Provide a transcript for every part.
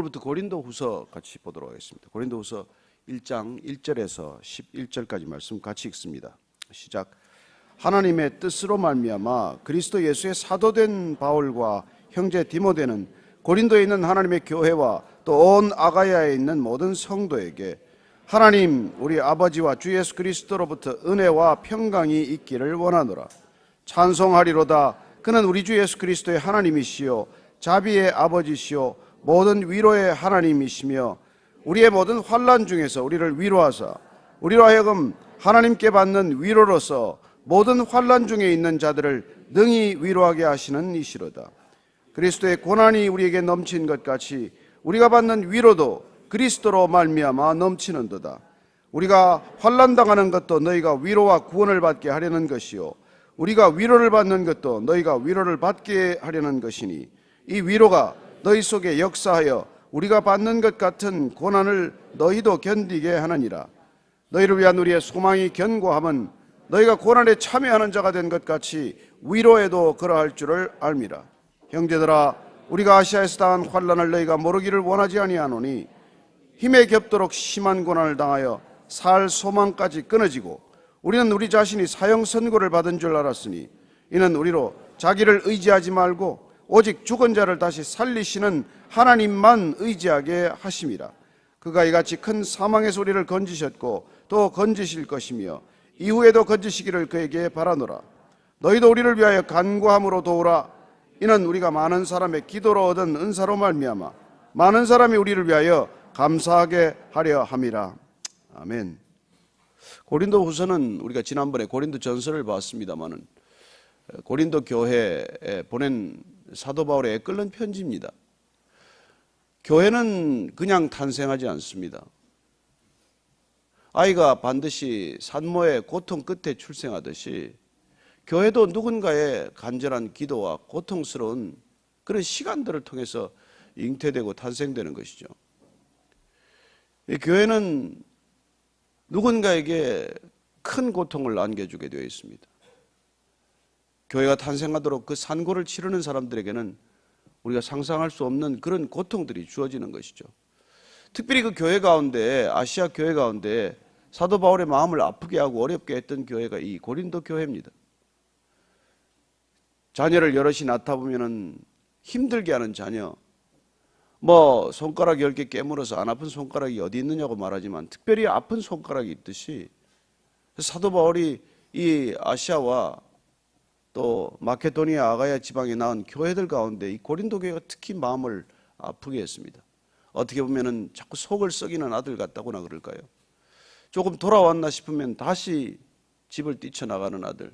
오늘부터 고린도후서 같이 보도록 하겠습니다. 고린도후서 1장 1절에서 11절까지 말씀 같이 읽습니다. 시작. 하나님의 뜻으로 말미암아 그리스도 예수의 사도된 바울과 형제 디모데는 고린도에 있는 하나님의 교회와 또 온 아가야에 있는 모든 성도에게 하나님 우리 아버지와 주 예수 그리스도로부터 은혜와 평강이 있기를 원하노라. 찬송하리로다. 그는 우리 주 예수 그리스도의 하나님이시요 자비의 아버지시요 모든 위로의 하나님이시며 우리의 모든 환난 중에서 우리를 위로하사 우리로 하여금 하나님께 받는 위로로서 모든 환난 중에 있는 자들을 능히 위로하게 하시는 이시로다. 그리스도의 고난이 우리에게 넘친 것 같이 우리가 받는 위로도 그리스도로 말미암아 넘치는도다. 우리가 환난 당하는 것도 너희가 위로와 구원을 받게 하려는 것이요 우리가 위로를 받는 것도 너희가 위로를 받게 하려는 것이니 이 위로가 너희 속에 역사하여 우리가 받는 것 같은 고난을 너희도 견디게 하느니라. 너희를 위한 우리의 소망이 견고함은 너희가 고난에 참여하는 자가 된 것 같이 위로에도 그러할 줄을 알미라. 형제들아, 우리가 아시아에서 당한 환난을 너희가 모르기를 원하지 아니하노니 힘에 겹도록 심한 고난을 당하여 살 소망까지 끊어지고 우리는 우리 자신이 사형 선고를 받은 줄 알았으니 이는 우리로 자기를 의지하지 말고 오직 죽은 자를 다시 살리시는 하나님만 의지하게 하심이라. 그가 이같이 큰 사망에서 우리를 건지셨고 또 건지실 것이며 이후에도 건지시기를 그에게 바라노라. 너희도 우리를 위하여 간구함으로 도우라. 이는 우리가 많은 사람의 기도로 얻은 은사로 말미암아 많은 사람이 우리를 위하여 감사하게 하려 함이라. 아멘. 고린도후서는 우리가 지난번에 고린도 전서를 봤습니다마는 고린도 교회에 보낸 사도 바울의 애끓는 편지입니다. 교회는 그냥 탄생하지 않습니다. 아이가 반드시 산모의 고통 끝에 출생하듯이 교회도 누군가의 간절한 기도와 고통스러운 그런 시간들을 통해서 잉태되고 탄생되는 것이죠. 교회는 누군가에게 큰 고통을 안겨주게 되어 있습니다. 교회가 탄생하도록 그 산고를 치르는 사람들에게는 우리가 상상할 수 없는 그런 고통들이 주어지는 것이죠. 특별히 그 교회 가운데, 아시아 교회 가운데 사도 바울의 마음을 아프게 하고 어렵게 했던 교회가 이 고린도 교회입니다. 자녀를 여럿이 낳다 보면은 힘들게 하는 자녀, 손가락 10개 깨물어서 안 아픈 손가락이 어디 있느냐고 말하지만 특별히 아픈 손가락이 있듯이 사도 바울이 이 아시아와 또 마케도니아 아가야 지방에 낳은 교회들 가운데 이 고린도 교회가 특히 마음을 아프게 했습니다. 어떻게 보면은 자꾸 속을 썩이는 아들 같다고나 그럴까요? 조금 돌아왔나 싶으면 다시 집을 뛰쳐나가는 아들,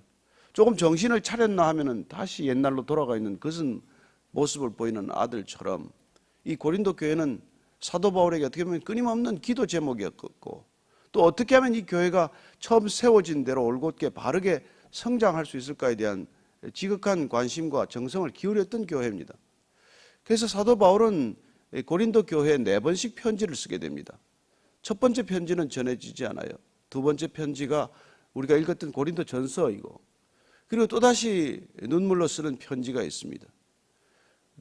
조금 정신을 차렸나 하면은 다시 옛날로 돌아가 있는 그런 모습을 보이는 아들처럼 이 고린도 교회는 사도 바울에게 어떻게 보면 끊임없는 기도 제목이었고 또 어떻게 하면 이 교회가 처음 세워진 대로 올곧게 바르게 성장할 수 있을까에 대한 지극한 관심과 정성을 기울였던 교회입니다. 그래서 사도 바울은 고린도 교회에 4번씩 편지를 쓰게 됩니다. 첫 번째 편지는 전해지지 않아요. 두 번째 편지가 우리가 읽었던 고린도 전서이고 그리고 또다시 눈물로 쓰는 편지가 있습니다.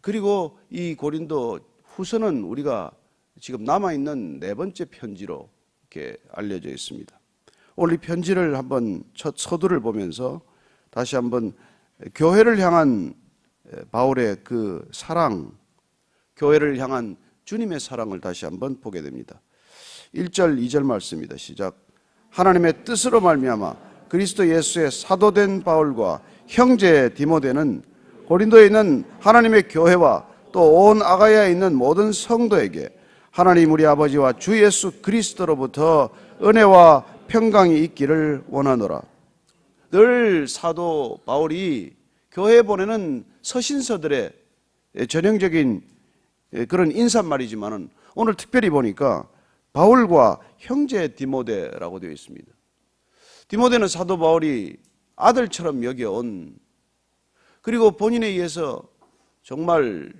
그리고 이 고린도 후서는 우리가 지금 남아있는 4번째 편지로 이렇게 알려져 있습니다. 오늘 이 편지를 한번 첫 서두를 보면서 다시 한번 교회를 향한 바울의 그 사랑, 교회를 향한 주님의 사랑을 다시 한번 보게 됩니다. 1절, 2절 말씀입니다. 시작. 하나님의 뜻으로 말미암아 그리스도 예수의 사도된 바울과 형제 디모데는 고린도에 있는 하나님의 교회와 또 온 아가야에 있는 모든 성도에게 하나님 우리 아버지와 주 예수 그리스도로부터 은혜와 평강이 있기를 원하노라. 늘 사도 바울이 교회에 보내는 서신서들의 전형적인 그런 인사말이지만은 오늘 특별히 보니까 바울과 형제 디모데라고 되어 있습니다. 디모데는 사도 바울이 아들처럼 여겨온, 그리고 본인에 의해서 정말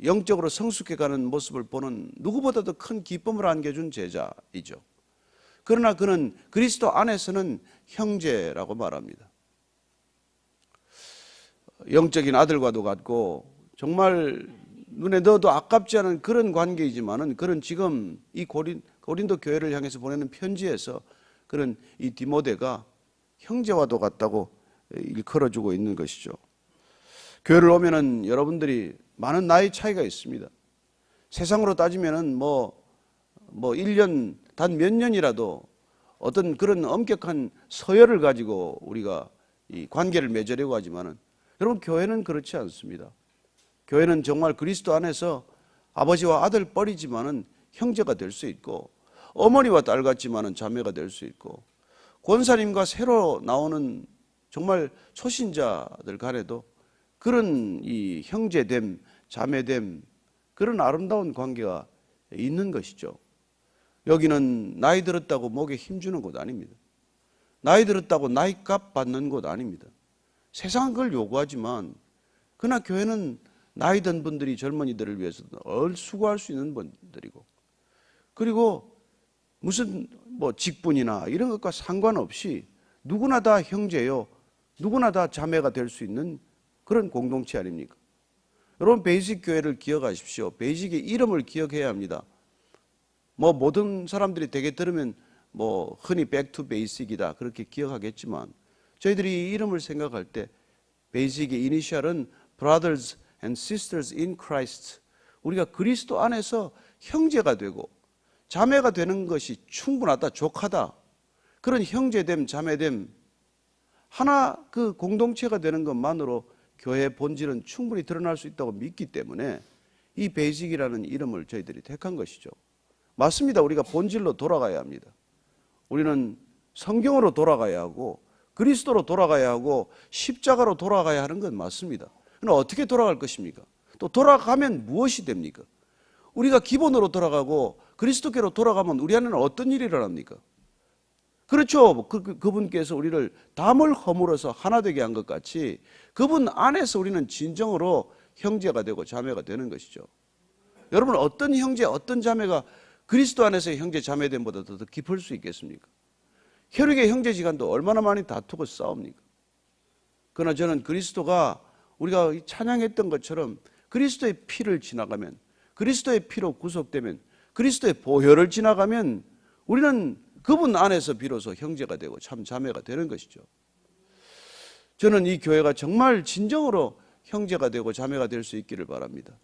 영적으로 성숙해가는 모습을 보는 누구보다도 큰 기쁨을 안겨준 제자이죠. 그러나 그는 그리스도 안에서는 형제라고 말합니다. 영적인 아들과도 같고 정말 눈에 넣어도 아깝지 않은 그런 관계이지만은 그런 지금 이 고린도 교회를 향해서 보내는 편지에서 그런 이 디모데가 형제와도 같다고 일컬어주고 있는 것이죠. 교회를 오면은 여러분들이 많은 나이 차이가 있습니다. 세상으로 따지면은 뭐 1년 단 몇 년이라도 어떤 그런 엄격한 서열을 가지고 우리가 이 관계를 맺으려고 하지만은 여러분 교회는 그렇지 않습니다. 교회는 정말 그리스도 안에서 아버지와 아들 뻘이지만은 형제가 될 수 있고 어머니와 딸 같지만은 자매가 될 수 있고 권사님과 새로 나오는 정말 초신자들 간에도 그런 이 형제됨, 자매됨 그런 아름다운 관계가 있는 것이죠. 여기는 나이 들었다고 목에 힘주는 곳 아닙니다. 나이 들었다고 나이값 받는 곳 아닙니다. 세상은 그걸 요구하지만 그러나 교회는 나이 든 분들이 젊은이들을 위해서 수고할 수 있는 분들이고 그리고 무슨 직분이나 이런 것과 상관없이 누구나 다 형제요, 누구나 다 자매가 될 수 있는 그런 공동체 아닙니까? 여러분 베이직 교회를 기억하십시오. 베이직의 이름을 기억해야 합니다. 모든 사람들이 되게 들으면 흔히 back to basic이다 그렇게 기억하겠지만 저희들이 이 이름을 생각할 때 베이직의 이니셜은 brothers and sisters in Christ. 우리가 그리스도 안에서 형제가 되고 자매가 되는 것이 충분하다, 족하다. 그런 형제됨, 자매됨 하나 그 공동체가 되는 것만으로 교회의 본질은 충분히 드러날 수 있다고 믿기 때문에 이 베이직이라는 이름을 저희들이 택한 것이죠. 맞습니다. 우리가 본질로 돌아가야 합니다. 우리는 성경으로 돌아가야 하고 그리스도로 돌아가야 하고 십자가로 돌아가야 하는 건 맞습니다. 그럼 어떻게 돌아갈 것입니까? 또 돌아가면 무엇이 됩니까? 우리가 기본으로 돌아가고 그리스도께로 돌아가면 우리 안에는 어떤 일이 일어납니까? 그렇죠. 그분께서 우리를 담을 허물어서 하나 되게 한 것 같이 그분 안에서 우리는 진정으로 형제가 되고 자매가 되는 것이죠. 여러분 어떤 형제, 어떤 자매가 그리스도 안에서 형제 자매됨보다 더 깊을 수 있겠습니까? 혈육의 형제지간도 얼마나 많이 다투고 싸웁니까? 그러나 저는 그리스도가 우리가 찬양했던 것처럼 그리스도의 피를 지나가면 그리스도의 피로 구속되면 그리스도의 보혈을 지나가면 우리는 그분 안에서 비로소 형제가 되고 참 자매가 되는 것이죠. 저는 이 교회가 정말 진정으로 형제가 되고 자매가 될 수 있기를 바랍니다.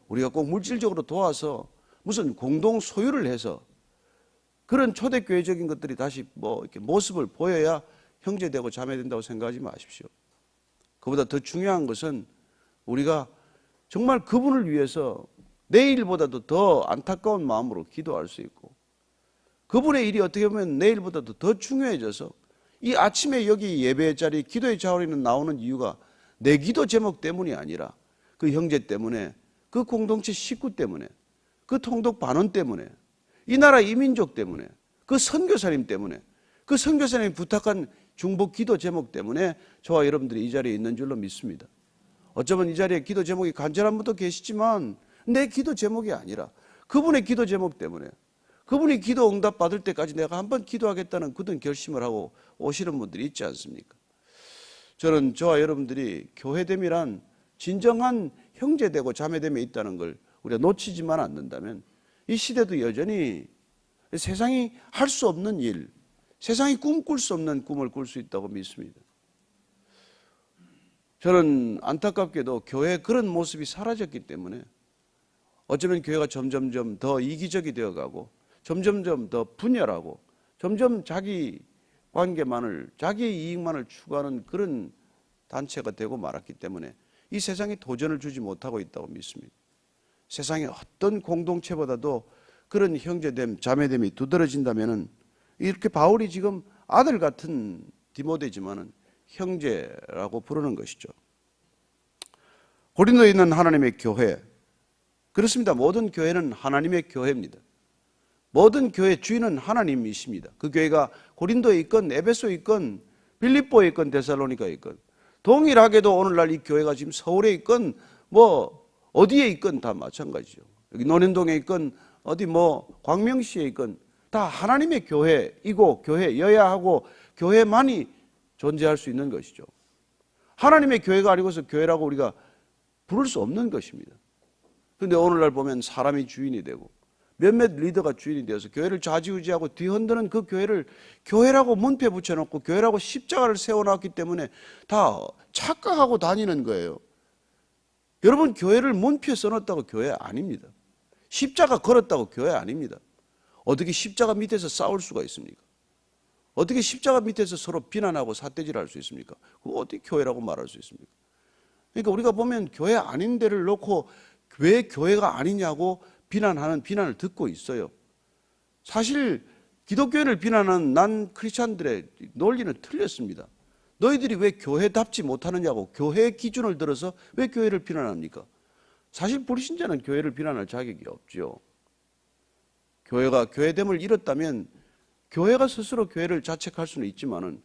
우리가 꼭 물질적으로 도와서 무슨 공동 소유를 해서 그런 초대교회적인 것들이 다시 이렇게 모습을 보여야 형제되고 자매된다고 생각하지 마십시오. 그보다 더 중요한 것은 우리가 정말 그분을 위해서 내일보다도 더 안타까운 마음으로 기도할 수 있고 그분의 일이 어떻게 보면 내일보다도 더 중요해져서 이 아침에 여기 예배의 자리 기도의 자리는 나오는 이유가 내 기도 제목 때문이 아니라 그 형제 때문에 그 공동체 식구 때문에 그 통독 반원 때문에 이 나라 이민족 때문에 그 선교사님 때문에 그 선교사님이 부탁한 중보 기도 제목 때문에 저와 여러분들이 이 자리에 있는 줄로 믿습니다. 어쩌면 이 자리에 기도 제목이 간절한 분도 계시지만 내 기도 제목이 아니라 그분의 기도 제목 때문에 그분이 기도 응답 받을 때까지 내가 한번 기도하겠다는 굳은 결심을 하고 오시는 분들이 있지 않습니까? 저는 저와 여러분들이 교회됨이란 진정한 형제되고 자매됨에 있다는 걸 우리가 놓치지만 않는다면 이 시대도 여전히 세상이 할 수 없는 일, 세상이 꿈꿀 수 없는 꿈을 꿀 수 있다고 믿습니다. 저는 안타깝게도 교회의 그런 모습이 사라졌기 때문에 어쩌면 교회가 점점점 더 이기적이 되어가고 점점점 더 분열하고 점점 자기 관계만을 자기의 이익만을 추구하는 그런 단체가 되고 말았기 때문에 이 세상에 도전을 주지 못하고 있다고 믿습니다. 세상의 어떤 공동체보다도 그런 형제됨, 자매됨이 두드러진다면은 이렇게 바울이 지금 아들 같은 디모데지만은 형제라고 부르는 것이죠. 고린도에 있는 하나님의 교회, 그렇습니다. 모든 교회는 하나님의 교회입니다. 모든 교회 주인은 하나님이십니다. 그 교회가 고린도에 있건 에베소에 있건 빌립보에 있건 데살로니가에 있건 동일하게도 오늘날 이 교회가 지금 서울에 있건 어디에 있건 다 마찬가지죠. 여기 논현동에 있건 어디 광명시에 있건 다 하나님의 교회이고 교회여야 하고 교회만이 존재할 수 있는 것이죠. 하나님의 교회가 아니고서 교회라고 우리가 부를 수 없는 것입니다. 그런데 오늘날 보면 사람이 주인이 되고 몇몇 리더가 주인이 되어서 교회를 좌지우지하고 뒤흔드는 그 교회를 교회라고 문패 붙여놓고 교회라고 십자가를 세워놨기 때문에 다 착각하고 다니는 거예요. 여러분, 교회를 문패 써놨다고 교회 아닙니다. 십자가 걸었다고 교회 아닙니다. 어떻게 십자가 밑에서 싸울 수가 있습니까? 어떻게 십자가 밑에서 서로 비난하고 삿대질할 수 있습니까? 그거 어떻게 교회라고 말할 수 있습니까? 그러니까 우리가 보면 교회 아닌 데를 놓고 왜 교회가 아니냐고 비난하는 비난을 듣고 있어요. 사실 기독교인을 비난하는 난 크리스찬들의 논리는 틀렸습니다. 너희들이 왜 교회답지 못하느냐고 교회의 기준을 들어서 왜 교회를 비난합니까? 사실 불신자는 교회를 비난할 자격이 없죠. 교회가 교회됨을 잃었다면 교회가 스스로 교회를 자책할 수는 있지만은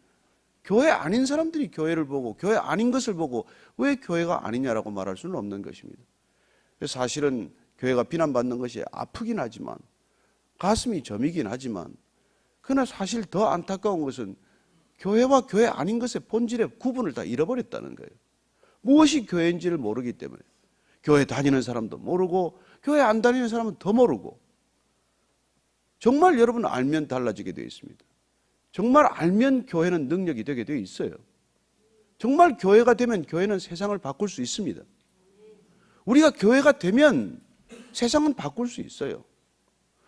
교회 아닌 사람들이 교회를 보고 교회 아닌 것을 보고 왜 교회가 아니냐라고 말할 수는 없는 것입니다. 사실은 교회가 비난받는 것이 아프긴 하지만 가슴이 저미긴 하지만 그러나 사실 더 안타까운 것은 교회와 교회 아닌 것의 본질의 구분을 다 잃어버렸다는 거예요. 무엇이 교회인지를 모르기 때문에 교회 다니는 사람도 모르고 교회 안 다니는 사람은 더 모르고 정말 여러분 알면 달라지게 되어 있습니다. 정말 알면 교회는 능력이 되게 되어 있어요. 정말 교회가 되면 교회는 세상을 바꿀 수 있습니다. 우리가 교회가 되면 세상은 바꿀 수 있어요.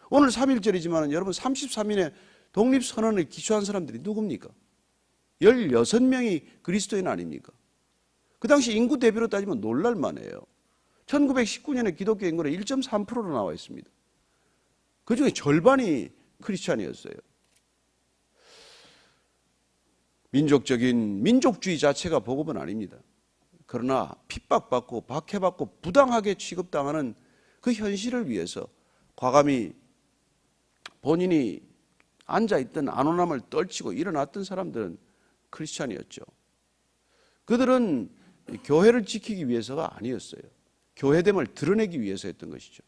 오늘 3.1절이지만 여러분 33인의 독립선언을 기초한 사람들이 누굽니까? 16명이 그리스도인 아닙니까? 그 당시 인구 대비로 따지면 놀랄만해요. 1919년에 기독교 인구는 1.3%로 나와 있습니다. 그 중에 절반이 크리스찬이었어요. 민족적인 민족주의 자체가 복음은 아닙니다. 그러나 핍박받고 박해받고 부당하게 취급당하는 그 현실을 위해서 과감히 본인이 앉아있던 안온함을 떨치고 일어났던 사람들은 크리스찬이었죠. 그들은 교회를 지키기 위해서가 아니었어요. 교회됨을 드러내기 위해서 했던 것이죠.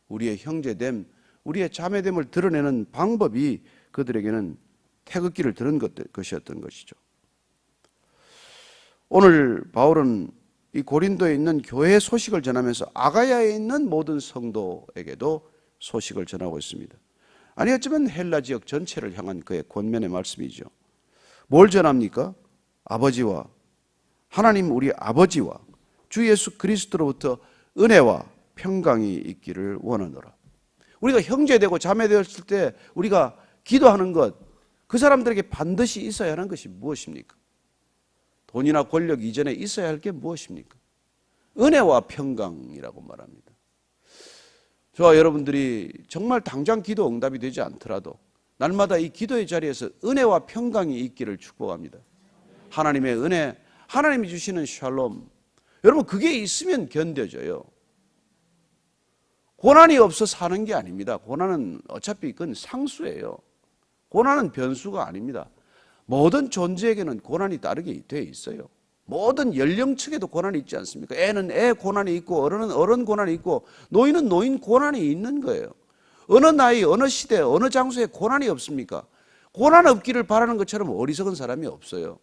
우리의 형제됨, 우리의 자매됨을 드러내는 방법이 그들에게는 태극기를 드는 것이었던 것이죠. 오늘 바울은 이 고린도에 있는 교회의 소식을 전하면서 아가야에 있는 모든 성도에게도 소식을 전하고 있습니다. 아니 어쩌면 헬라 지역 전체를 향한 그의 권면의 말씀이죠. 뭘 전합니까? 아버지와 하나님 우리 아버지와 주 예수 그리스도로부터 은혜와 평강이 있기를 원하노라. 우리가 형제되고 자매되었을 때 우리가 기도하는 것, 그 사람들에게 반드시 있어야 하는 것이 무엇입니까? 돈이나 권력 이전에 있어야 할 게 무엇입니까? 은혜와 평강이라고 말합니다. 저와 여러분들이 정말 당장 기도 응답이 되지 않더라도 날마다 이 기도의 자리에서 은혜와 평강이 있기를 축복합니다. 하나님의 은혜, 하나님이 주시는 샬롬, 여러분 그게 있으면 견뎌져요. 고난이 없어 사는 게 아닙니다. 고난은 어차피 그건 상수예요. 고난은 변수가 아닙니다. 모든 존재에게는 고난이 따르게 되어 있어요. 모든 연령층에도 고난이 있지 않습니까? 애는 애 고난이 있고 어른은 어른 고난이 있고 노인은 노인 고난이 있는 거예요. 어느 나이, 어느 시대, 어느 장소에 고난이 없습니까? 고난 없기를 바라는 것처럼 어리석은 사람이 없어요.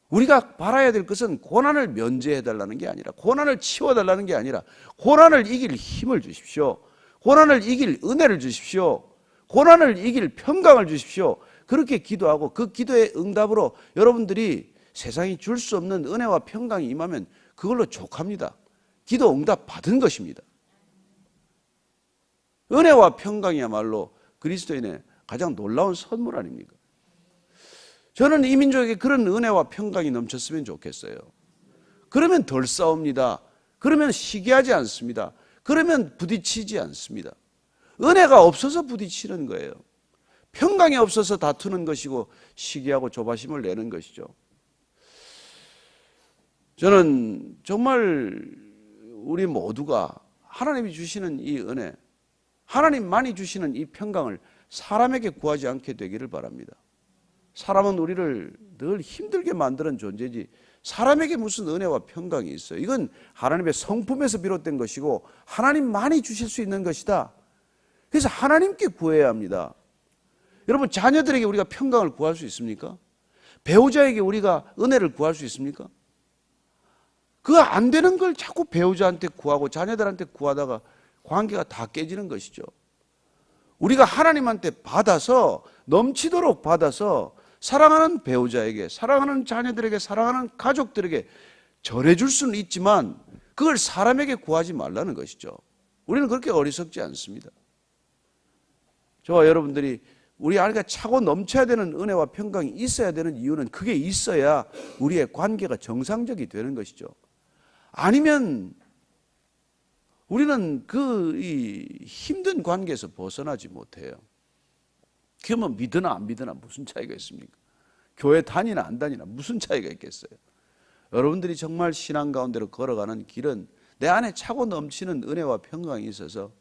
우리가 바라야 될 것은 고난을 면제해달라는 게 아니라 고난을 치워달라는 게 아니라 고난을 이길 힘을 주십시오. 고난을 이길 은혜를 주십시오. 고난을 이길 평강을 주십시오. 그렇게 기도하고 그 기도의 응답으로 여러분들이 세상이 줄 수 없는 은혜와 평강이 임하면 그걸로 족합니다. 기도 응답 받은 것입니다. 은혜와 평강이야말로 그리스도인의 가장 놀라운 선물 아닙니까? 저는 이 민족에게 그런 은혜와 평강이 넘쳤으면 좋겠어요. 그러면 덜 싸웁니다. 그러면 시기하지 않습니다. 그러면 부딪히지 않습니다. 은혜가 없어서 부딪히는 거예요. 평강이 없어서 다투는 것이고 시기하고 조바심을 내는 것이죠. 저는 정말 우리 모두가 하나님이 주시는 이 은혜, 하나님만이 주시는 이 평강을 사람에게 구하지 않게 되기를 바랍니다. 사람은 우리를 늘 힘들게 만드는 존재지 사람에게 무슨 은혜와 평강이 있어요. 이건 하나님의 성품에서 비롯된 것이고 하나님만이 주실 수 있는 것이다. 그래서 하나님께 구해야 합니다. 여러분 자녀들에게 우리가 평강을 구할 수 있습니까? 배우자에게 우리가 은혜를 구할 수 있습니까? 그거 안 되는 걸 자꾸 배우자한테 구하고 자녀들한테 구하다가 관계가 다 깨지는 것이죠. 우리가 하나님한테 받아서 넘치도록 받아서 사랑하는 배우자에게, 사랑하는 자녀들에게, 사랑하는 가족들에게 전해줄 수는 있지만 그걸 사람에게 구하지 말라는 것이죠. 우리는 그렇게 어리석지 않습니다. 저와 여러분들이 우리 안에 차고 넘쳐야 되는 은혜와 평강이 있어야 되는 이유는 그게 있어야 우리의 관계가 정상적이 되는 것이죠. 아니면 우리는 이 힘든 관계에서 벗어나지 못해요. 그러면 믿으나 안 믿으나 무슨 차이가 있습니까? 교회 다니나 안 다니나 무슨 차이가 있겠어요? 여러분들이 정말 신앙 가운데로 걸어가는 길은 내 안에 차고 넘치는 은혜와 평강이 있어서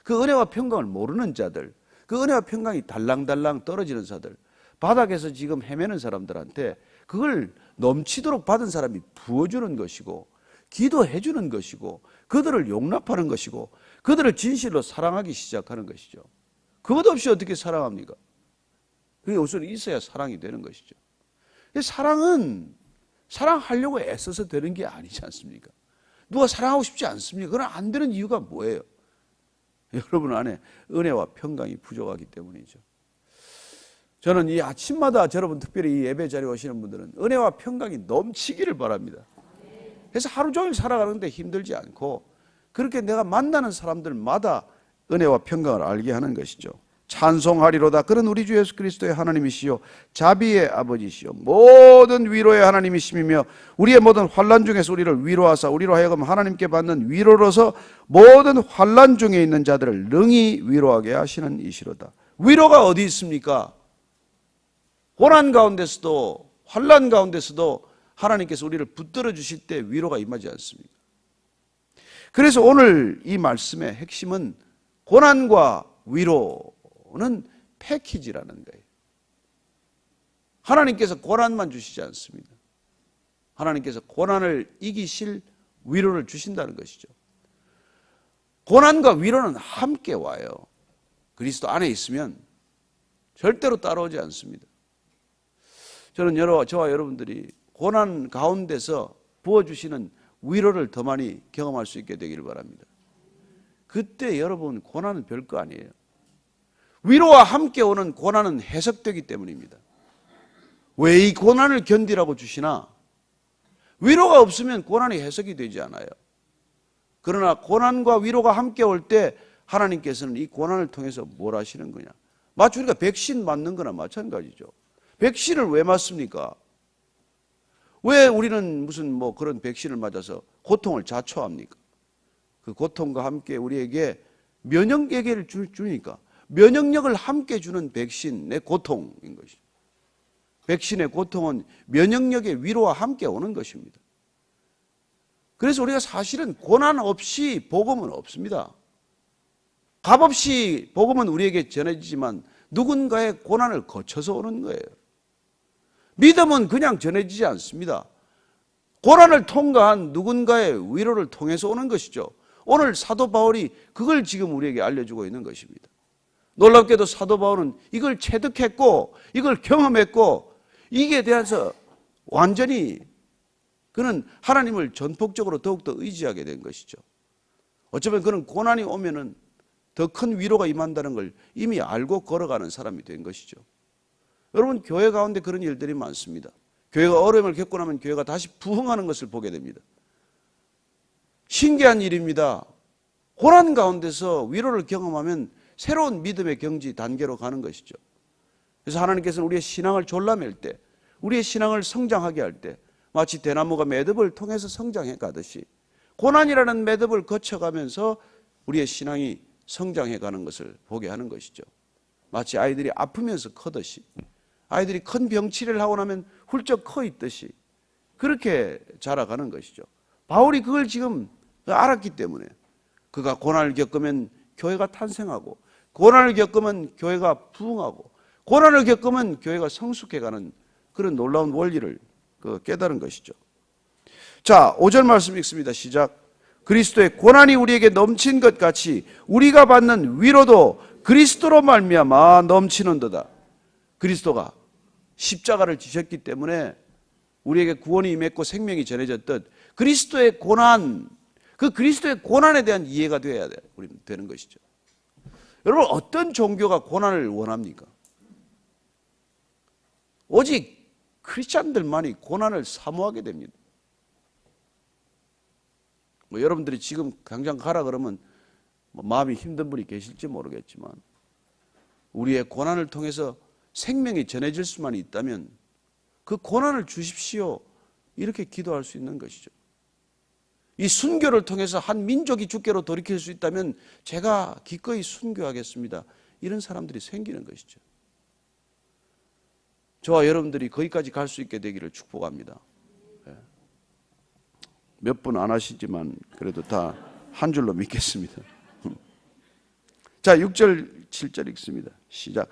그 은혜와 평강을 모르는 자들, 그 은혜와 평강이 달랑달랑 떨어지는 자들, 바닥에서 지금 헤매는 사람들한테 그걸 넘치도록 받은 사람이 부어주는 것이고 기도해 주는 것이고 그들을 용납하는 것이고 그들을 진실로 사랑하기 시작하는 것이죠. 그것 없이 어떻게 사랑합니까? 그게 우선 있어야 사랑이 되는 것이죠. 사랑은 사랑하려고 애써서 되는 게 아니지 않습니까? 누가 사랑하고 싶지 않습니까? 그건 안 되는 이유가 뭐예요? 여러분 안에 은혜와 평강이 부족하기 때문이죠. 저는 이 아침마다 여러분 특별히 이 예배 자리에 오시는 분들은 은혜와 평강이 넘치기를 바랍니다. 그래서 하루 종일 살아가는데 힘들지 않고 그렇게 내가 만나는 사람들마다 은혜와 평강을 알게 하는 것이죠. 찬송하리로다. 그는 우리 주 예수 그리스도의 하나님이시요 자비의 아버지시요 모든 위로의 하나님이심이며 우리의 모든 환난 중에서 우리를 위로하사 우리로 하여금 하나님께 받는 위로로서 모든 환난 중에 있는 자들을 능히 위로하게 하시는 이시로다. 위로가 어디 있습니까? 고난 가운데서도 환난 가운데서도 하나님께서 우리를 붙들어 주실 때 위로가 임하지 않습니까? 그래서 오늘 이 말씀의 핵심은 고난과 위로는 패키지라는 거예요. 하나님께서 고난만 주시지 않습니다. 하나님께서 고난을 이기실 위로를 주신다는 것이죠. 고난과 위로는 함께 와요. 그리스도 안에 있으면 절대로 따라오지 않습니다. 저는 저와 여러분들이 고난 가운데서 부어주시는 위로를 더 많이 경험할 수 있게 되기를 바랍니다. 그때 여러분 고난은 별거 아니에요. 위로와 함께 오는 고난은 해석되기 때문입니다. 왜 이 고난을 견디라고 주시나? 위로가 없으면 고난이 해석이 되지 않아요. 그러나 고난과 위로가 함께 올 때 하나님께서는 이 고난을 통해서 뭘 하시는 거냐? 마치 우리가 백신 맞는 거나 마찬가지죠. 백신을 왜 맞습니까? 왜 우리는 무슨 그런 백신을 맞아서 고통을 자초합니까? 그 고통과 함께 우리에게 면역력을 주니까 면역력을 함께 주는 백신의 고통인 것이죠. 백신의 고통은 면역력의 위로와 함께 오는 것입니다. 그래서 우리가 사실은 고난 없이 복음은 없습니다. 값없이 복음은 우리에게 전해지지만 누군가의 고난을 거쳐서 오는 거예요. 믿음은 그냥 전해지지 않습니다. 고난을 통과한 누군가의 위로를 통해서 오는 것이죠. 오늘 사도 바울이 그걸 지금 우리에게 알려주고 있는 것입니다. 놀랍게도 사도 바울은 이걸 체득했고 이걸 경험했고 이게 대해서 완전히 그는 하나님을 전폭적으로 더욱더 의지하게 된 것이죠. 어쩌면 그는 고난이 오면은 더 큰 위로가 임한다는 걸 이미 알고 걸어가는 사람이 된 것이죠. 여러분 교회 가운데 그런 일들이 많습니다. 교회가 어려움을 겪고 나면 교회가 다시 부흥하는 것을 보게 됩니다. 신기한 일입니다. 고난 가운데서 위로를 경험하면 새로운 믿음의 경지 단계로 가는 것이죠. 그래서 하나님께서는 우리의 신앙을 졸라맬 때, 우리의 신앙을 성장하게 할 때 마치 대나무가 매듭을 통해서 성장해 가듯이 고난이라는 매듭을 거쳐가면서 우리의 신앙이 성장해 가는 것을 보게 하는 것이죠. 마치 아이들이 아프면서 크듯이 아이들이 큰 병치레를 하고 나면 훌쩍 커 있듯이 그렇게 자라가는 것이죠. 바울이 그걸 지금 알았기 때문에 그가 고난을 겪으면 교회가 탄생하고 고난을 겪으면 교회가 부흥하고 고난을 겪으면 교회가 성숙해가는 그런 놀라운 원리를 깨달은 것이죠. 자, 5절 말씀 읽습니다. 시작. 그리스도의 고난이 우리에게 넘친 것 같이 우리가 받는 위로도 그리스도로 말미암아 넘치는도다. 그리스도가 십자가를 지셨기 때문에 우리에게 구원이 임했고 생명이 전해졌듯 그리스도의 고난, 그 그리스도의 고난에 대한 이해가 되는 것이죠. 여러분, 어떤 종교가 고난을 원합니까? 오직 크리스찬들만이 고난을 사모하게 됩니다. 여러분들이 지금 당장 가라 그러면 마음이 힘든 분이 계실지 모르겠지만 우리의 고난을 통해서 생명이 전해질 수만 있다면 그 고난을 주십시오, 이렇게 기도할 수 있는 것이죠. 이 순교를 통해서 한 민족이 주께로 돌이킬 수 있다면 제가 기꺼이 순교하겠습니다, 이런 사람들이 생기는 것이죠. 저와 여러분들이 거기까지 갈 수 있게 되기를 축복합니다. 몇 분 안 하시지만 그래도 다 한 줄로 믿겠습니다. 자, 6절 7절 읽습니다. 시작.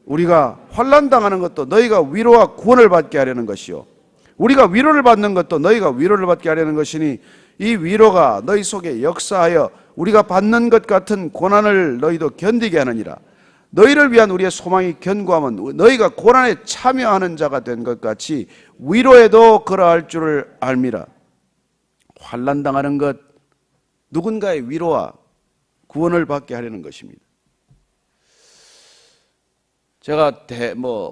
우리가 환난 당하는 것도 너희가 위로와 구원을 받게 하려는 것이요, 우리가 위로를 받는 것도 너희가 위로를 받게 하려는 것이니 이 위로가 너희 속에 역사하여 우리가 받는 것 같은 고난을 너희도 견디게 하느니라. 너희를 위한 우리의 소망이 견고하면 너희가 고난에 참여하는 자가 된 것 같이 위로에도 그러할 줄을 알미라. 환난 당하는 것, 누군가의 위로와 구원을 받게 하려는 것입니다. 제가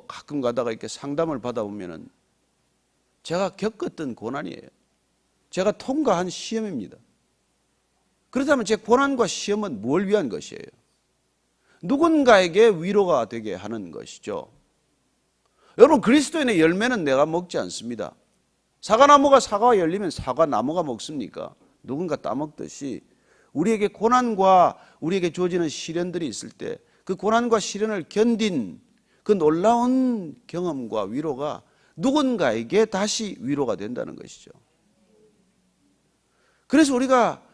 가끔 가다가 이렇게 상담을 받아보면은 제가 겪었던 고난이에요. 제가 통과한 시험입니다. 그렇다면 제 고난과 시험은 뭘 위한 것이에요? 누군가에게 위로가 되게 하는 것이죠. 여러분, 그리스도인의 열매는 내가 먹지 않습니다. 사과나무가 사과가 열리면 사과나무가 먹습니까? 누군가 따먹듯이 우리에게 고난과 우리에게 주어지는 시련들이 있을 때 그 고난과 시련을 견딘 그 놀라운 경험과 위로가 누군가에게 다시 위로가 된다는 것이죠. 그래서 우리가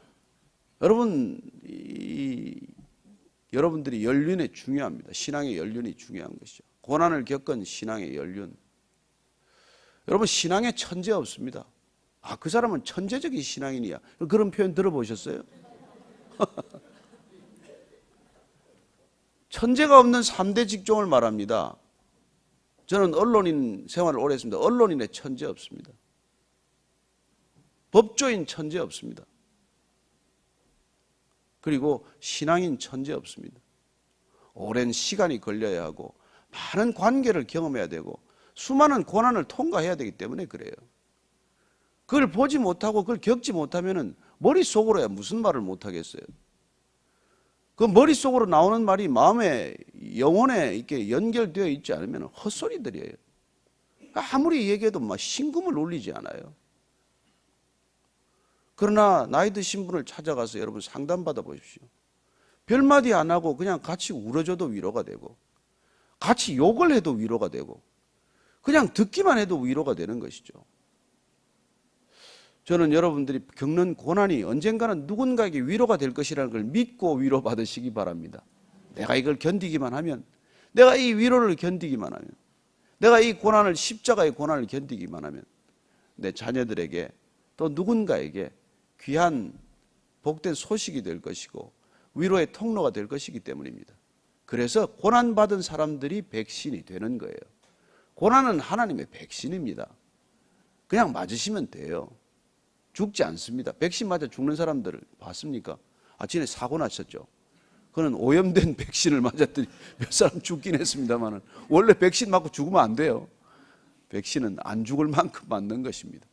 여러분들이 연륜이 중요합니다. 신앙의 연륜이 중요한 것이죠. 고난을 겪은 신앙의 연륜. 여러분, 신앙에 천재 없습니다. 그 사람은 천재적인 신앙인이야, 그런 표현 들어보셨어요? 천재가 없는 3대 직종을 말합니다. 저는 언론인 생활을 오래 했습니다. 언론인의 천재 없습니다. 법조인 천재 없습니다. 그리고 신앙인 천재 없습니다. 오랜 시간이 걸려야 하고 많은 관계를 경험해야 되고 수많은 고난을 통과해야 되기 때문에 그래요. 그걸 보지 못하고 그걸 겪지 못하면 머릿속으로야 무슨 말을 못하겠어요. 그 머릿속으로 나오는 말이 마음에, 영혼에 이렇게 연결되어 있지 않으면 헛소리들이에요. 아무리 얘기해도 막 심금을 울리지 않아요. 그러나 나이 드신 분을 찾아가서 여러분 상담받아 보십시오. 별마디 안 하고 그냥 같이 울어줘도 위로가 되고, 같이 욕을 해도 위로가 되고, 그냥 듣기만 해도 위로가 되는 것이죠. 저는 여러분들이 겪는 고난이 언젠가는 누군가에게 위로가 될 것이라는 걸 믿고 위로받으시기 바랍니다. 내가 이걸 견디기만 하면, 내가 이 위로를 견디기만 하면, 내가 이 고난을, 십자가의 고난을 견디기만 하면 내 자녀들에게 또 누군가에게 귀한 복된 소식이 될 것이고 위로의 통로가 될 것이기 때문입니다. 그래서 고난받은 사람들이 백신이 되는 거예요. 고난은 하나님의 백신입니다. 그냥 맞으시면 돼요. 죽지 않습니다. 백신 맞아 죽는 사람들을 봤습니까? 전에 사고 났었죠. 그는 오염된 백신을 맞았더니 몇 사람 죽긴 했습니다만 원래 백신 맞고 죽으면 안 돼요. 백신은 안 죽을 만큼 맞는 것입니다.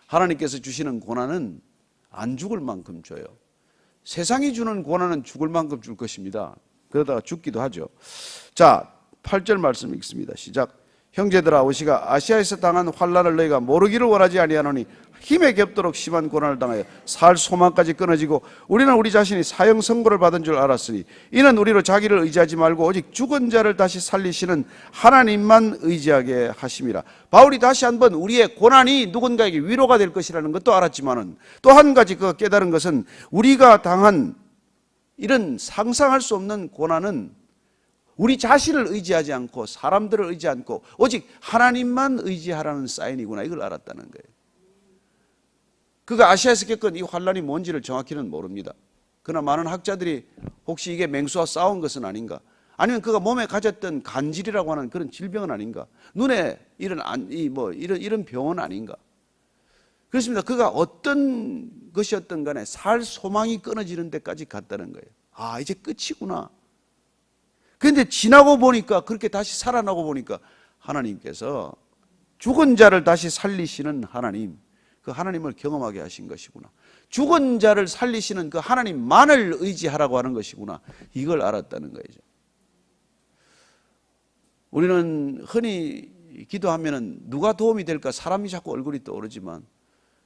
하나님께서 주시는 고난은 안 죽을 만큼 줘요. 세상이 주는 고난은 죽을 만큼 줄 것입니다. 그러다가 죽기도 하죠. 자, 8절 말씀 읽습니다. 시작. 형제들아, 오시가 아시아에서 당한 환난을 너희가 모르기를 원하지 아니하노니 힘에 겹도록 심한 고난을 당하여 살 소망까지 끊어지고 우리는 우리 자신이 사형 선고를 받은 줄 알았으니 이는 우리로 자기를 의지하지 말고 오직 죽은 자를 다시 살리시는 하나님만 의지하게 하심이라. 바울이 다시 한번 우리의 고난이 누군가에게 위로가 될 것이라는 것도 알았지만은 또 한 가지 그 깨달은 것은 우리가 당한 이런 상상할 수 없는 고난은 우리 자신을 의지하지 않고 사람들을 의지 않고 오직 하나님만 의지하라는 사인이구나, 이걸 알았다는 거예요. 그가 아시아에서 겪은 이 환난이 뭔지를 정확히는 모릅니다. 그러나 많은 학자들이 혹시 이게 맹수와 싸운 것은 아닌가, 아니면 그가 몸에 가졌던 간질이라고 하는 그런 질병은 아닌가? 눈에 이런 병은 아닌가? 그렇습니다. 그가 어떤 것이었던 간에 살 소망이 끊어지는 데까지 갔다는 거예요. 아, 이제 끝이구나. 그런데 지나고 보니까, 그렇게 다시 살아나고 보니까 하나님께서 죽은 자를 다시 살리시는 하나님, 그 하나님을 경험하게 하신 것이구나. 죽은 자를 살리시는 그 하나님만을 의지하라고 하는 것이구나. 이걸 알았다는 거죠. 우리는 흔히 기도하면은 누가 도움이 될까? 사람이 자꾸 얼굴이 떠오르지만,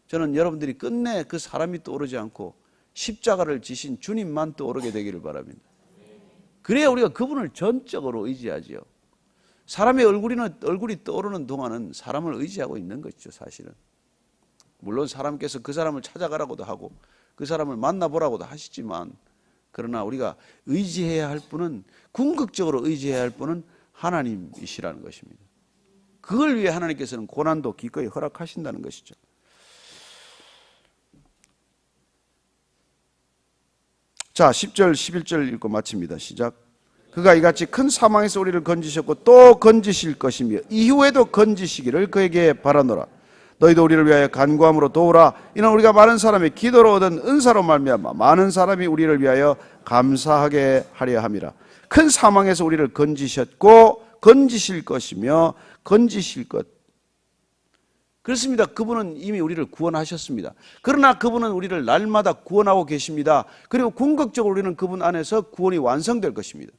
저는 여러분들이 끝내 그 사람이 떠오르지 않고 십자가를 지신 주님만 떠오르게 되기를 바랍니다. 그래야 우리가 그분을 전적으로 의지하지요. 사람의 얼굴이 떠오르는 동안은 사람을 의지하고 있는 것이죠, 사실은. 물론 사람께서 그 사람을 찾아가라고도 하고 그 사람을 만나보라고도 하시지만, 그러나 우리가 의지해야 할 분은, 궁극적으로 의지해야 할 분은 하나님이시라는 것입니다. 그걸 위해 하나님께서는 고난도 기꺼이 허락하신다는 것이죠. 자, 10절 11절 읽고 마칩니다. 시작. 그가 이같이 큰 사망에서 우리를 건지셨고 또 건지실 것이며 이후에도 건지시기를 그에게 바라노라. 너희도 우리를 위하여 간구함으로 도우라. 이는 우리가 많은 사람의 기도로 얻은 은사로 말미암아 많은 사람이 우리를 위하여 감사하게 하려 함이라. 큰 사망에서 우리를 건지셨고 건지실 것이며 건지실 것. 그렇습니다. 그분은 이미 우리를 구원하셨습니다. 그러나 그분은 우리를 날마다 구원하고 계십니다. 그리고 궁극적으로 우리는 그분 안에서 구원이 완성될 것입니다.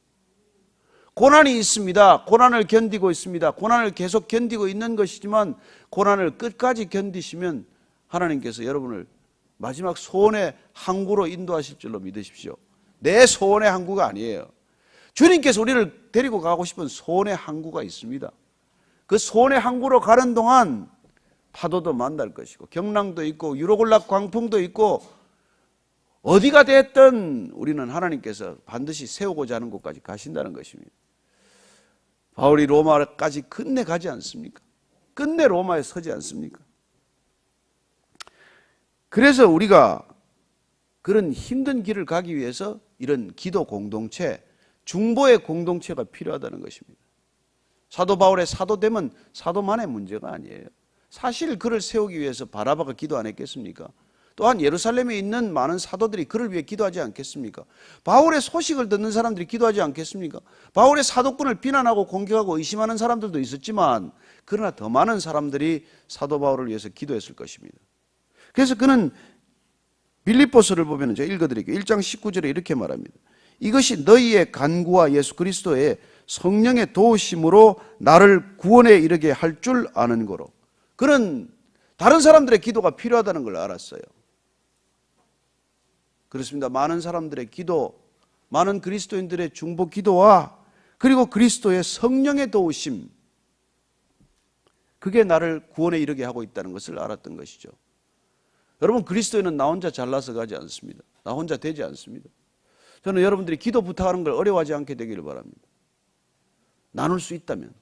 고난이 있습니다. 고난을 견디고 있습니다. 고난을 계속 견디고 있는 것이지만, 고난을 끝까지 견디시면 하나님께서 여러분을 마지막 소원의 항구로 인도하실 줄로 믿으십시오. 내 소원의 항구가 아니에요. 주님께서 우리를 데리고 가고 싶은 소원의 항구가 있습니다. 그 소원의 항구로 가는 동안 파도도 만날 것이고 경랑도 있고 유로굴락 광풍도 있고, 어디가 됐든 우리는 하나님께서 반드시 세우고자 하는 곳까지 가신다는 것입니다. 바울이 로마까지 끝내 가지 않습니까? 끝내 로마에 서지 않습니까? 그래서 우리가 그런 힘든 길을 가기 위해서 이런 기도 공동체, 중보의 공동체가 필요하다는 것입니다. 사도 바울의 사도됨은 사도만의 문제가 아니에요. 사실 그를 세우기 위해서 바나바가 기도 안 했겠습니까? 또한 예루살렘에 있는 많은 사도들이 그를 위해 기도하지 않겠습니까? 바울의 소식을 듣는 사람들이 기도하지 않겠습니까? 바울의 사도권을 비난하고 공격하고 의심하는 사람들도 있었지만, 그러나 더 많은 사람들이 사도 바울을 위해서 기도했을 것입니다. 그래서 그는 빌립보서를 보면 제가 읽어드릴게요. 1장 19절에 이렇게 말합니다. 이것이 너희의 간구와 예수 그리스도의 성령의 도우심으로 나를 구원에 이르게 할 줄 아는 거로. 그는 다른 사람들의 기도가 필요하다는 걸 알았어요. 그렇습니다. 많은 사람들의 기도, 많은 그리스도인들의 중보 기도와 그리고 그리스도의 성령의 도우심, 그게 나를 구원에 이르게 하고 있다는 것을 알았던 것이죠. 여러분, 그리스도인은 나 혼자 잘나서 가지 않습니다. 나 혼자 되지 않습니다. 저는 여러분들이 기도 부탁하는 걸 어려워하지 않게 되기를 바랍니다. 나눌 수 있다면,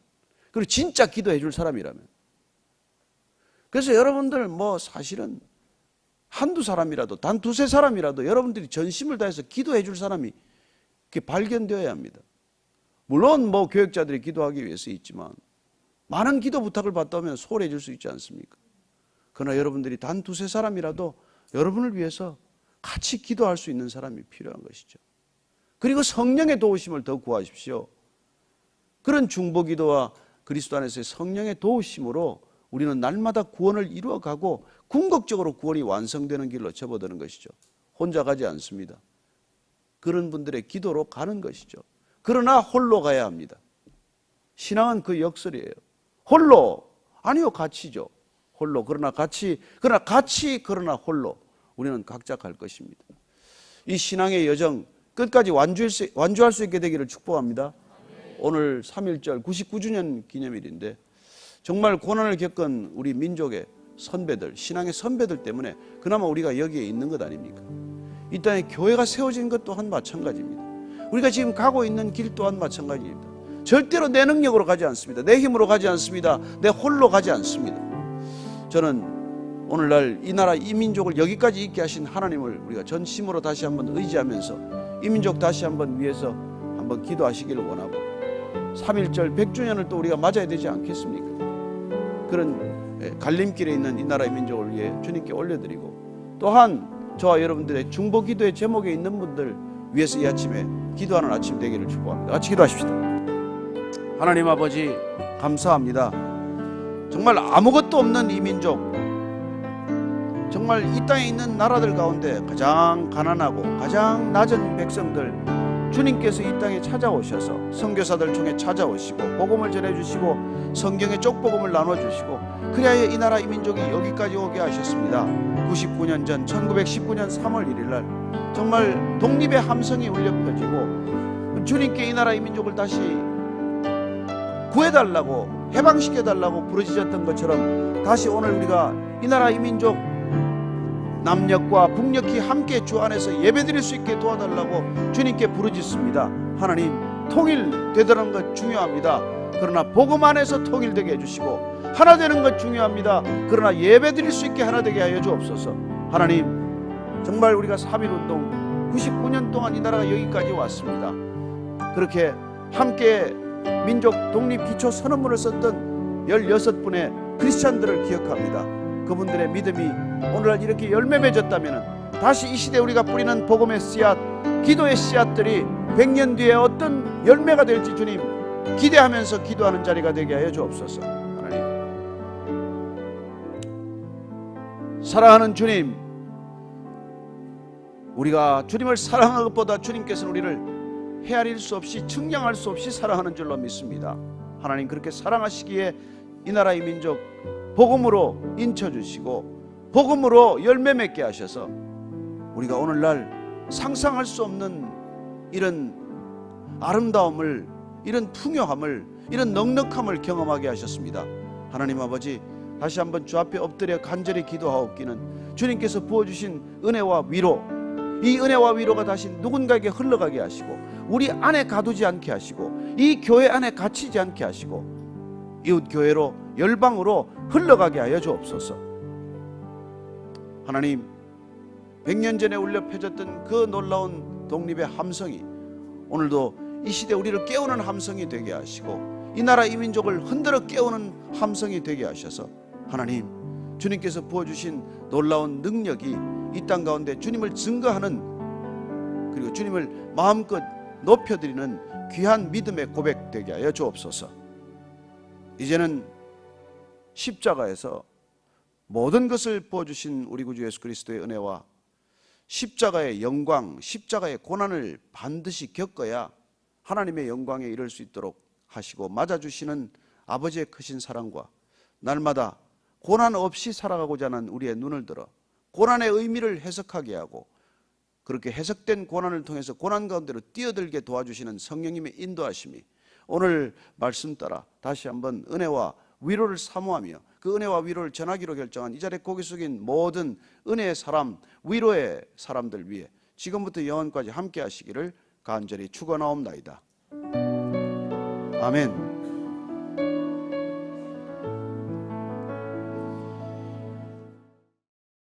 그리고 진짜 기도해 줄 사람이라면. 그래서 여러분들 사실은 한두 사람이라도, 단 두세 사람이라도 여러분들이 전심을 다해서 기도해 줄 사람이 발견되어야 합니다. 물론 교역자들이 기도하기 위해서 있지만, 많은 기도 부탁을 받다면 소홀해 줄 수 있지 않습니까? 그러나 여러분들이 단 두세 사람이라도 여러분을 위해서 같이 기도할 수 있는 사람이 필요한 것이죠. 그리고 성령의 도우심을 더 구하십시오. 그런 중보기도와 그리스도 안에서의 성령의 도우심으로 우리는 날마다 구원을 이루어가고 궁극적으로 구원이 완성되는 길로 접어드는 것이죠. 혼자 가지 않습니다. 그런 분들의 기도로 가는 것이죠. 그러나 홀로 가야 합니다. 신앙은 그 역설이에요. 홀로, 아니요, 같이죠. 홀로, 그러나 같이, 그러나 홀로. 우리는 각자 갈 것입니다. 이 신앙의 여정 끝까지 완주할 수 있게 되기를 축복합니다. 오늘 3.1절 99주년 기념일인데, 정말 고난을 겪은 우리 민족의 선배들, 신앙의 선배들 때문에 그나마 우리가 여기에 있는 것 아닙니까? 이 땅에 교회가 세워진 것 또한 마찬가지입니다. 우리가 지금 가고 있는 길 또한 마찬가지입니다. 절대로 내 능력으로 가지 않습니다. 내 힘으로 가지 않습니다. 내 홀로 가지 않습니다. 저는 오늘날 이 나라, 이 민족을 여기까지 있게 하신 하나님을 우리가 전심으로 다시 한번 의지하면서 이 민족 다시 한번 위해서 한번 한번 기도하시기를 원하고 3.1절 100주년을 또 우리가 맞아야 되지 않겠습니까? 그런 갈림길에 있는 이 나라의 민족을 위해 주님께 올려드리고, 또한 저와 여러분들의 중보 기도의 제목에 있는 분들 위해서 이 아침에 기도하는 아침 되기를 축복합니다. 같이 기도하십시다. 하나님 아버지, 감사합니다. 정말 아무것도 없는 이 민족, 정말 이 땅에 있는 나라들 가운데 가장 가난하고 가장 낮은 백성들, 주님께서 이 땅에 찾아오셔서 선교사들 중에 찾아오시고 복음을 전해주시고 성경의 쪽복음을 나눠주시고, 그리하여 이 나라 이 민족이 여기까지 오게 하셨습니다. 99년 전 1919년 3월 1일 날 정말 독립의 함성이 울려 퍼지고 주님께 이 나라 이 민족을 다시 구해달라고, 해방시켜달라고 부르짖었던 것처럼, 다시 오늘 우리가 이 나라 이 민족 남녘과 북녘이 함께 주 안에서 예배드릴 수 있게 도와달라고 주님께 부르짖습니다. 하나님, 통일되는 것 중요합니다. 그러나 복음 안에서 통일되게 해주시고, 하나 되는 것 중요합니다. 그러나 예배드릴 수 있게 하나 되게 하여 주옵소서. 하나님, 정말 우리가 3.1운동 99년 동안 이 나라가 여기까지 왔습니다. 그렇게 함께 민족 독립 기초 선언문을 썼던 16분의 크리스찬들을 기억합니다. 그분들의 믿음이 오늘날 이렇게 열매 맺었다면 다시 이 시대에 우리가 뿌리는 복음의 씨앗, 기도의 씨앗들이 100년 뒤에 어떤 열매가 될지 주님 기대하면서 기도하는 자리가 되게 하여 주옵소서. 하나님, 사랑하는 주님, 우리가 주님을 사랑하는 것보다 주님께서는 우리를 헤아릴 수 없이, 측량할 수 없이 사랑하는 줄로 믿습니다. 하나님, 그렇게 사랑하시기에 이 나라의 민족 복음으로 인쳐주시고 복음으로 열매 맺게 하셔서 우리가 오늘날 상상할 수 없는 이런 아름다움을, 이런 풍요함을, 이런 넉넉함을 경험하게 하셨습니다. 하나님 아버지, 다시 한번 주 앞에 엎드려 간절히 기도하옵기는 주님께서 부어주신 은혜와 위로, 이 은혜와 위로가 다시 누군가에게 흘러가게 하시고 우리 안에 가두지 않게 하시고 이 교회 안에 갇히지 않게 하시고 이웃 교회로, 열방으로 흘러가게 하여 주옵소서. 하나님, 100년 전에 울려 퍼졌던 그 놀라운 독립의 함성이 오늘도 이 시대 우리를 깨우는 함성이 되게 하시고 이 나라 이 민족을 흔들어 깨우는 함성이 되게 하셔서, 하나님, 주님께서 부어주신 놀라운 능력이 이 땅 가운데 주님을 증거하는, 그리고 주님을 마음껏 높여드리는 귀한 믿음의 고백 되게 하여 주옵소서. 이제는 십자가에서 모든 것을 부어주신 우리 구주 예수 그리스도의 은혜와 십자가의 영광, 십자가의 고난을 반드시 겪어야 하나님의 영광에 이를 수 있도록 하시고 맞아주시는 아버지의 크신 사랑과 날마다 고난 없이 살아가고자 하는 우리의 눈을 들어 고난의 의미를 해석하게 하고, 그렇게 해석된 고난을 통해서 고난 가운데로 뛰어들게 도와주시는 성령님의 인도하심이 오늘 말씀 따라 다시 한번 은혜와 위로를 사모하며 그 은혜와 위로를 전하기로 결정한 이 자리에 고개 숙인 모든 은혜의 사람, 위로의 사람들 위해 지금부터 영원까지 함께 하시기를 간절히 축원하옵나이다. 아멘.